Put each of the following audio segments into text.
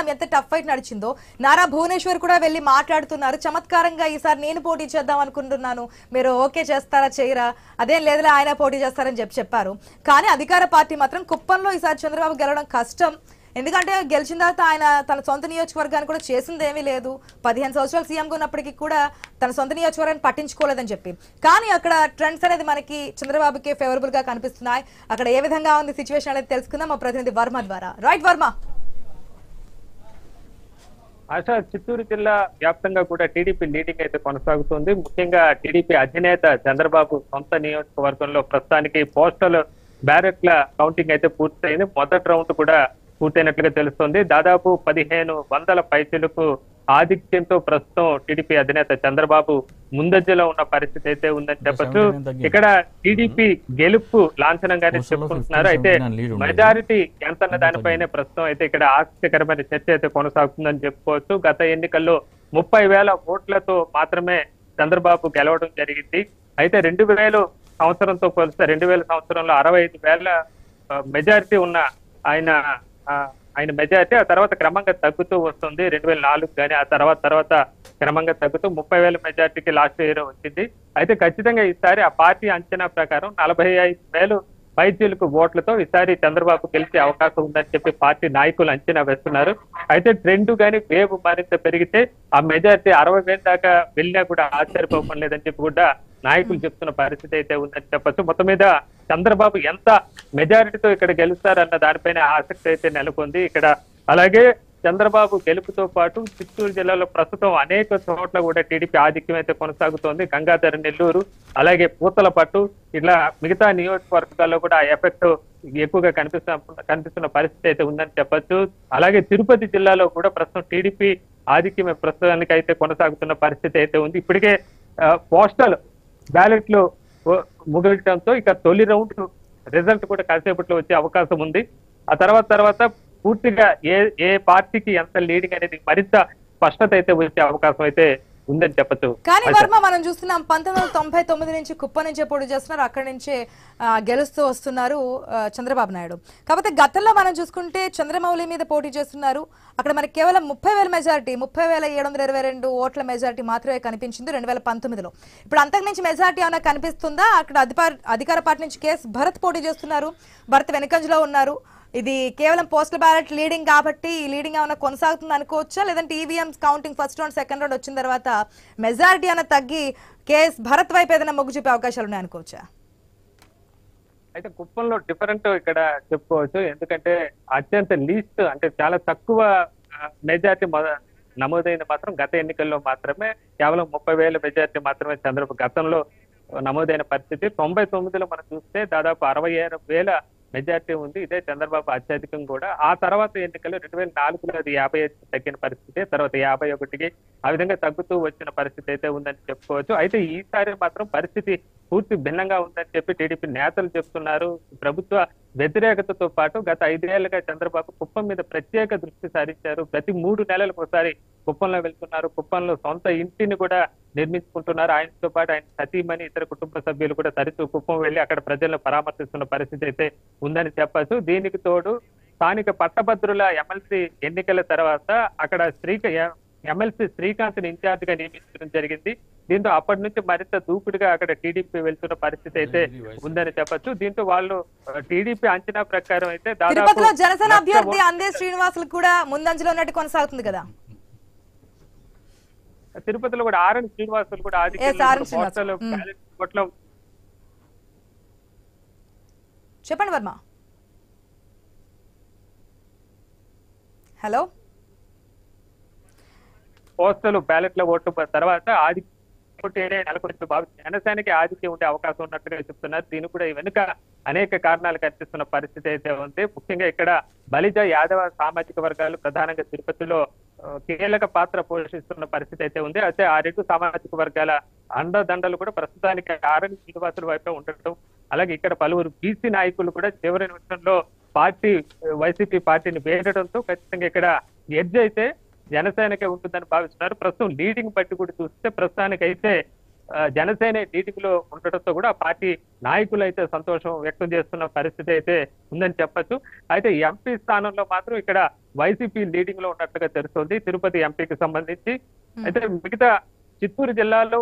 ఎంత tough fight నడిచిందో Nara Bhubaneswar కూడా వెళ్ళి మాట్లాడుతున్నారు. చమత్కారంగా ఈసారి నేను పోటీ చేద్దాం అనుకుంటున్నాను, మీరు ఓకే చేస్తారా చేయరా, అదేం లేదులే ఆయన పోటీ చేస్తారని చెప్పారు. కానీ అధికార పార్టీ మాత్రం కుప్పంలో ఈసారి చంద్రబాబు గెలవడం కష్టం, ఎందుకంటే గెలిచిన తర్వాత ఆయన తన సొంత నియోజకవర్గాన్ని కూడా చేసింది ఏమీ లేదు. 15 సంవత్సరాలు సీఎంగా ఉన్నప్పటికీ కూడా తన సొంత నియోజకవర్గాన్ని పట్టించుకోలేదని చెప్పి. కానీ అక్కడ ట్రెండ్స్ అనేది మనకి చంద్రబాబుకి ఫేవరబుల్ గా కనిపిస్తున్నాయి. అక్కడ ఏ విధంగా ఉంది సిచ్యువేషన్ అనేది తెలుసుకుందాం మా ప్రతినిధి వర్మ ద్వారా. రైట్ వర్మ. ఆశా, చిత్తూరు జిల్లా వ్యాప్తంగా కూడా టీడీపీ లీడింగ్ అయితే కొనసాగుతుంది. ముఖ్యంగా టీడీపీ అధినేత చంద్రబాబు సొంత నియోజకవర్గంలో ప్రస్తుతానికి పోస్టల్ బ్యాలెట్ల కౌంటింగ్ అయితే పూర్తయింది. మొదటి రౌండ్ కూడా పూర్తయినట్లుగా తెలుస్తోంది. దాదాపు 1500 పైసలకు ఆధిక్యంతో ప్రస్తుతం టీడీపీ అధినేత చంద్రబాబు ముందంజలో ఉన్న పరిస్థితి అయితే ఉందని చెప్పొచ్చు. ఇక్కడ టీడీపీ గెలుపు లాంఛనంగానే చెప్పుకుంటున్నారు. అయితే మెజారిటీ ఎంతన్న దానిపైనే ప్రస్తుతం అయితే ఇక్కడ ఆసక్తికరమైన చర్చ అయితే కొనసాగుతుందని చెప్పుకోవచ్చు. గత ఎన్నికల్లో 30,000 ఓట్లతో మాత్రమే చంద్రబాబు గెలవడం జరిగింది. అయితే 2000 సంవత్సరంతో పోలిస్తే 2000 సంవత్సరంలో 65,000 మెజారిటీ ఉన్న ఆయన మెజారిటీ ఆ తర్వాత క్రమంగా తగ్గుతూ వస్తుంది. 2004 కానీ ఆ తర్వాత క్రమంగా తగ్గుతూ 30,000 మెజారిటీకి లాస్ట్ ఇయర్ వచ్చింది. అయితే ఖచ్చితంగా ఈసారి ఆ పార్టీ అంచనా ప్రకారం 45,000 పైచీలకు ఓట్లతో ఈసారి చంద్రబాబు గెలిచే అవకాశం ఉందని చెప్పి పార్టీ నాయకులు అంచనా వేస్తున్నారు. అయితే ట్రెండ్ కానీ వేవ్ మరింత పెరిగితే ఆ మెజారిటీ 60,000 దాకా వెళ్ళినా కూడా ఆశ్చర్యపోవడం లేదని చెప్పి కూడా నాయకులు చెప్తున్న పరిస్థితి అయితే ఉందని చెప్పొచ్చు. మొత్తం మీద చంద్రబాబు ఎంత మెజారిటీతో ఇక్కడ గెలుస్తారన్న దానిపైన ఆసక్తి అయితే నెలకొంది ఇక్కడ. అలాగే చంద్రబాబు గెలుపుతో పాటు చిత్తూరు జిల్లాలో ప్రస్తుతం అనేక చోట్ల కూడా టీడీపీ ఆధిక్యం అయితే కొనసాగుతోంది. గంగాధర, నెల్లూరు, అలాగే పూతలపట్టు ఇట్లా మిగతా నియోజకవర్గాల్లో కూడా ఆ ఎఫెక్ట్ ఎక్కువగా కనిపిస్తున్న పరిస్థితి అయితే ఉందని చెప్పొచ్చు. అలాగే తిరుపతి జిల్లాలో కూడా ప్రస్తుతం టీడీపీ ఆధిక్యమే ప్రస్తుతానికి అయితే కొనసాగుతున్న పరిస్థితి అయితే ఉంది. ఇప్పటికే పోస్టల్ బ్యాలెట్లు ముగియడంతో ఇక తొలి రౌండ్ రిజల్ట్ కూడా కాసేపట్లో వచ్చే అవకాశం ఉంది. ఆ తర్వాత పూర్తిగా ఏ పార్టీకి ఎంత లీడింగ్ అనేది మరింత స్పష్టత అయితే వచ్చే అవకాశం అయితే ఉందని చెప్పచ్చు. కానీ వర్మ, మనం చూస్తున్నాం 1999 నుంచి కుప్ప నుంచే పోటీ చేస్తున్నారు, అక్కడి నుంచే గెలుస్తూ వస్తున్నారు చంద్రబాబు నాయుడు. కాకపోతే గతంలో మనం చూసుకుంటే చంద్రమౌళి మీద పోటీ చేస్తున్నారు, అక్కడ మనకి కేవలం 30,000 మెజారిటీ 30,722 ఓట్ల మెజారిటీ మాత్రమే కనిపించింది 2019లో. ఇప్పుడు అంతకుమించి మెజారిటీ ఏమైనా కనిపిస్తుందా? అక్కడ అధికార పార్టీ నుంచి కేఎస్ భరత్ పోటీ చేస్తున్నారు, భరత్ వెనకంజలో ఉన్నారు. ఇది కేవలం పోస్టల్ బ్యాలెట్ లీడింగ్ కాబట్టి ఈ లీడింగ్ ఏమైనా కొనసాగుతుంది అనుకోవచ్చా, లేదంటే EVM counting first round second round వచ్చిన తర్వాత మెజారిటీ అన్న తగ్గి కేఎస్ భరత్ వైపు ఏదైనా మొగ్గు చూపే అవకాశాలు ఉన్నాయి అనుకోవచ్చా? అయితే కుప్పంలో డిఫరెంట్ ఇక్కడ చెప్పుకోవచ్చు. ఎందుకంటే అత్యంత లీస్ట్ అంటే చాలా తక్కువ మెజారిటీ నమోదైంది మాత్రం గత ఎన్నికల్లో మాత్రమే. కేవలం 30,000 మెజారిటీ మాత్రమే చంద్రబాబు గతంలో నమోదైన పరిస్థితి. 99లో మనం చూస్తే దాదాపు 66,000 మెజారిటీ ఉంది. ఇదే చంద్రబాబు అత్యధికం కూడా. ఆ తర్వాత ఎన్నికల్లో 2004లో అది 55 తగ్గిన పరిస్థితి, తర్వాత 51కి ఆ విధంగా తగ్గుతూ వచ్చిన పరిస్థితి అయితే ఉందని చెప్పుకోవచ్చు. అయితే ఈసారి మాత్రం పరిస్థితి పూర్తి భిన్నంగా ఉందని చెప్పి టీడీపీ నేతలు చెప్తున్నారు. ప్రభుత్వ వ్యతిరేకతతో పాటు గత 5 ఏళ్లుగా చంద్రబాబు కుప్పం మీద ప్రత్యేక దృష్టి సారించారు. ప్రతి 3 నెలలకు ఒకసారి కుప్పంలో వెళ్తున్నారు. కుప్పంలో సొంత ఇంటిని కూడా నిర్మించుకుంటున్నారు. ఆయనతో పాటు ఆయన సతీమణి, ఇతర కుటుంబ సభ్యులు కూడా తరచూ కుప్పం వెళ్లి అక్కడ ప్రజలను పరామర్శిస్తున్న పరిస్థితి అయితే ఉందని చెప్పచ్చు. దీనికి తోడు స్థానిక పట్టభద్రుల ఎమ్మెల్సీ ఎన్నికల తర్వాత అక్కడ ఎమ్మెల్సీ శ్రీకాంత్ ని ఇన్ఛార్జ్ గా నియమించడం జరిగింది. దీంతో అప్పటి నుంచి మరింత దూకుడుగా అక్కడ టీడీపీ వెళ్తున్న పరిస్థితి అయితే ఉందని చెప్పొచ్చు. దీంతో వాళ్ళు టీడీపీ అంచనా ప్రకారం అయితే దాదాపు జనసేన అభ్యర్థి అందే శ్రీనివాసులు కూడా ముందంజలో ఉన్నట్టు కొనసాగుతుంది కదా. తిరుపతిలో కూడా ఆర్ఎన్ శ్రీనివాసులు కూడా చెప్పండి వర్మ. హలో. పోస్టల్ బ్యాలెట్ల ఓటు తర్వాత నెలకొంది. జనసేనకి ఆధిక్యం ఉండే అవకాశం ఉన్నట్టుగా చెప్తున్నారు. దీనికి కూడా వెనుక అనేక కారణాలు కనిపిస్తున్న పరిస్థితి అయితే ఉంది. ముఖ్యంగా ఇక్కడ బలిజ, యాదవ సామాజిక వర్గాలు ప్రధానంగా తిరుపతిలో కీలక పాత్ర పోషిస్తున్న పరిస్థితి అయితే ఉంది. అయితే ఆ 2 సామాజిక వర్గాల అండదండలు కూడా ప్రస్తుతానికి ఆర్ఎన్ శ్రీనివాసుల వైపే ఉండటం, అలాగే ఇక్కడ పలువురు బీసీ నాయకులు కూడా చివరి నిమిషంలో వైసీపీ పార్టీని వేయడంతో ఖచ్చితంగా ఇక్కడ ఎడ్జ్ అయితే జనసేనకే ఉంటుందని భావిస్తున్నారు. ప్రస్తుతం లీడింగ్ బట్టి కూడా చూస్తే ప్రస్తుతానికి అయితే జనసేన లీడింగ్ లో ఉండటంతో కూడా పార్టీ నాయకులు అయితే సంతోషం వ్యక్తం చేస్తున్న పరిస్థితి అయితే ఉందని చెప్పొచ్చు. అయితే ఎంపీ స్థానంలో మాత్రం ఇక్కడ వైసీపీ లీడింగ్ లో ఉన్నట్లుగా తెలుస్తోంది తిరుపతి ఎంపీకి సంబంధించి. అయితే మిగతా చిత్తూరు జిల్లాలో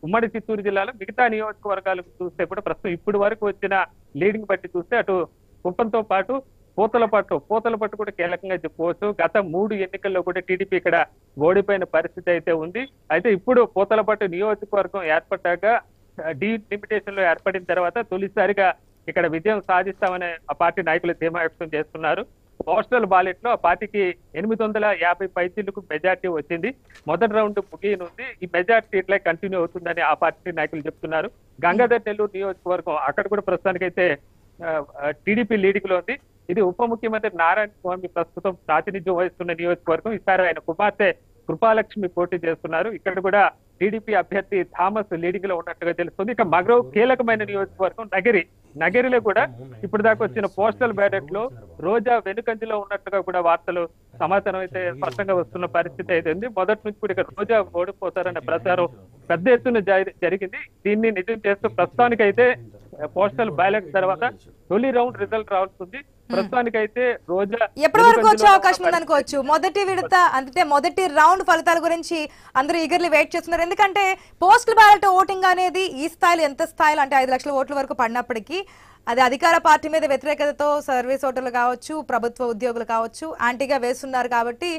ఉమ్మడి చిత్తూరు జిల్లాలో మిగతా నియోజకవర్గాలకు చూస్తే కూడా ప్రస్తుతం ఇప్పుడు వరకు వచ్చిన లీడింగ్ బట్టి చూస్తే అటు కుప్పంతో పాటు పోతలపట్టు కూడా కీలకంగా చెప్పుకోవచ్చు. గత 3 ఎన్నికల్లో కూడా టీడీపీ ఇక్కడ ఓడిపోయిన పరిస్థితి అయితే ఉంది. అయితే ఇప్పుడు పోతలపట్టు నియోజకవర్గం ఏర్పడ్డాక డీలిమిటేషన్ లో ఏర్పడిన తర్వాత తొలిసారిగా ఇక్కడ విజయం సాధిస్తామని ఆ పార్టీ నాయకులు ధీమా వ్యక్తం చేస్తున్నారు. పోస్టల్ బ్యాలెట్ లో ఆ పార్టీకి 850 పైచిలకు మెజార్టీ వచ్చింది. మొదటి రౌండ్ ముగియనుంది. ఈ మెజార్టీ ఇట్లా కంటిన్యూ అవుతుందని ఆ పార్టీ నాయకులు చెప్తున్నారు. గంగాధర్ నెల్లూరు నియోజకవర్గం అక్కడ కూడా ప్రస్తుతానికైతే టీడీపీ లీడింగ్ లో ఉంది. ఇది ఉప ముఖ్యమంత్రి నారాయణ స్వామి ప్రస్తుతం ప్రాతినిధ్యం వహిస్తున్న నియోజకవర్గం. ఈసారి ఆయన కుమార్తె కృపాలక్ష్మి పోటీ చేస్తున్నారు. ఇక్కడ కూడా టీడీపీ అభ్యర్థి థామస్ లీడింగ్ లో ఉన్నట్టుగా తెలుస్తుంది. ఇక మరో కీలకమైన నియోజకవర్గం నగిరిలో కూడా ఇప్పుడు దాకా వచ్చిన పోస్టల్ బ్యాలెట్ లో రోజా వెనుకంజలో ఉన్నట్టుగా కూడా వార్తలు సమాచారం అయితే స్పష్టంగా వస్తున్న పరిస్థితి అయితే ఉంది. మొదటి నుంచి కూడా ఇక్కడ రోజా ఓడిపోతారనే ప్రచారం పెద్ద ఎత్తున జరిగింది. దీన్ని నిజం చేస్తూ ప్రస్తుతానికైతే పోస్టల్ బ్యాలెట్ తర్వాత తొలి రౌండ్ రిజల్ట్ రావాల్సింది. ప్రస్తుతానికైతే రోజా ఎప్పటి వరకు వచ్చే అవకాశం ఉంది అనుకోవచ్చు? మొదటి విడత అంటే మొదటి రౌండ్ ఫలితాల గురించి అందరూ ఈగర్లీ వెయిట్ చేస్తున్నారు. ఎందుకంటే పోస్టల్ బ్యాలెట్ ఓటింగ్ అనేది ఈ స్థాయిలో ఎంత స్థాయిలో అంటే 5 లక్షల ఓట్ల వరకు పడినప్పటికీ అది అధికార పార్టీ మీద వ్యతిరేకతతో సర్వీస్ ఓటర్లు కావచ్చు, ప్రభుత్వ ఉద్యోగులు కావచ్చు యాంటీగా వేస్తున్నారు. కాబట్టి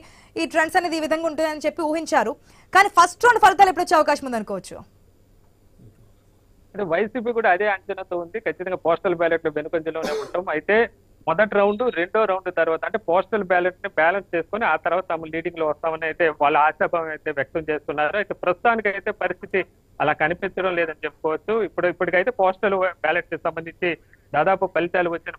ఈ ట్రెండ్స్ అనేది ఈ విధంగా ఉంటుందని చెప్పి ఊహించారు. కానీ ఫస్ట్ రౌండ్ ఫలితాలు ఎప్పుడు వచ్చే అవకాశం ఉంది అనుకోవచ్చు? అంటే వైసీపీ కూడా అదే అంచనాతో ఉంది. ఖచ్చితంగా పోస్టల్ బ్యాలెట్ లో వెనుకంజలోనే ఉంటాం. అయితే మొదటి రౌండ్ రెండో రౌండ్ తర్వాత అంటే పోస్టల్ బ్యాలెట్ ని బ్యాలెన్స్ చేసుకుని ఆ తర్వాత తాము లీడింగ్ లో వస్తామని అయితే వాళ్ళ ఆశాభావం అయితే వ్యక్తం చేస్తున్నారు. అయితే ప్రస్తుతానికి అయితే పరిస్థితి అలా కనిపించడం లేదని చెప్పుకోవచ్చు. ఇప్పటికైతే పోస్టల్ బ్యాలెట్ కి సంబంధించి దాదాపు ఫలితాలు వచ్చిన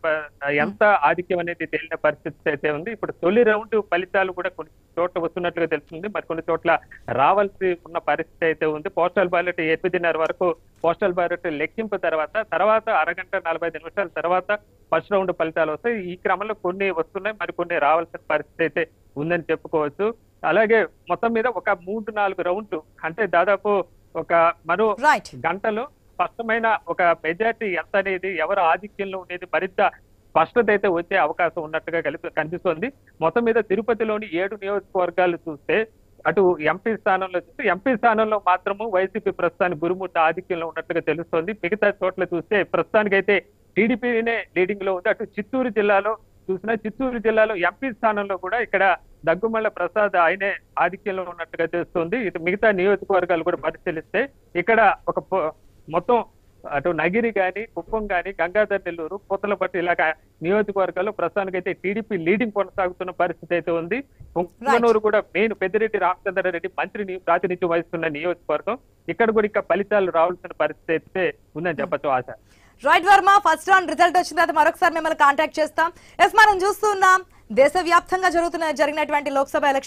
ఎంత ఆధిక్యం అనేది తేలిన పరిస్థితి అయితే ఉంది. ఇప్పుడు తొలి రౌండ్ ఫలితాలు కూడా కొన్ని చోట్ల వస్తున్నట్లుగా తెలుస్తుంది. మరి కొన్ని చోట్ల రావాల్సి ఉన్న పరిస్థితి అయితే ఉంది. పోస్టల్ బ్యాలెట్ 8:30 వరకు పోస్టల్ బ్యాలెట్ లెక్కింపు తర్వాత అరగంట 45 నిమిషాల తర్వాత ఫస్ట్ రౌండ్ ఫలితాలు వస్తాయి. ఈ క్రమంలో కొన్ని వస్తున్నాయి, మరి కొన్ని రావాల్సిన పరిస్థితి అయితే ఉందని చెప్పుకోవచ్చు. అలాగే మొత్తం మీద ఒక 3-4 రౌండ్లు అంటే దాదాపు ఒక మరో గంటలో స్పష్టమైన ఒక మెజార్టీ ఎంత అనేది ఎవరు ఆధిక్యంలో ఉండేది మరింత స్పష్టత అయితే వచ్చే అవకాశం ఉన్నట్టుగా కనిపిస్తోంది. మొత్తం మీద తిరుపతిలోని 7 నియోజకవర్గాలు చూస్తే అటు ఎంపీ స్థానంలో మాత్రము వైసీపీ ప్రస్తుతానికి గురుమూర్తి ఆధిక్యంలో ఉన్నట్టుగా తెలుస్తోంది. మిగతా చోట్ల చూస్తే ప్రస్తుతానికైతే టీడీపీనే లీడింగ్ లో ఉంది. అటు చిత్తూరు జిల్లాలో ఎంపీ స్థానంలో కూడా ఇక్కడ దగ్గుమల్ల ప్రసాద్ ఆయనే ఆధిక్యంలో ఉన్నట్టుగా తెలుస్తుంది. ఇటు మిగతా నియోజకవర్గాలు కూడా పరిశీలిస్తే ఇక్కడ ఒక మొత్తం అటు నగిరి గాని, కుప్పం గాని, గంగాధర్ నెల్లూరు, పూతలపట్టు ఇలాగ నియోజకవర్గాల్లో ప్రస్తుతానికైతే టీడీపీ లీడింగ్ కొనసాగుతున్న పరిస్థితి అయితే ఉంది. పొంగనూరు కూడా మెయిన్ పెద్దిరెడ్డి రామచంద్రారెడ్డి మంత్రిని ప్రాతినిధ్యం వహిస్తున్న నియోజకవర్గం. ఇక్కడ కూడా ఇంకా ఫలితాలు రావాల్సిన పరిస్థితి అయితే ఉందని చెప్పచ్చు. ఆశ రైట్ వర్మ, ఫస్ట్ రౌండ్ రిజల్ట్ వచ్చిన తర్వాత మరొకసారి మిమ్మల్ని కాంటాక్ట్ చేస్తాం. మనం చూస్తున్నాం దేశవ్యాప్తంగా జరిగినటువంటి లోక్సభ ఎలక్షన్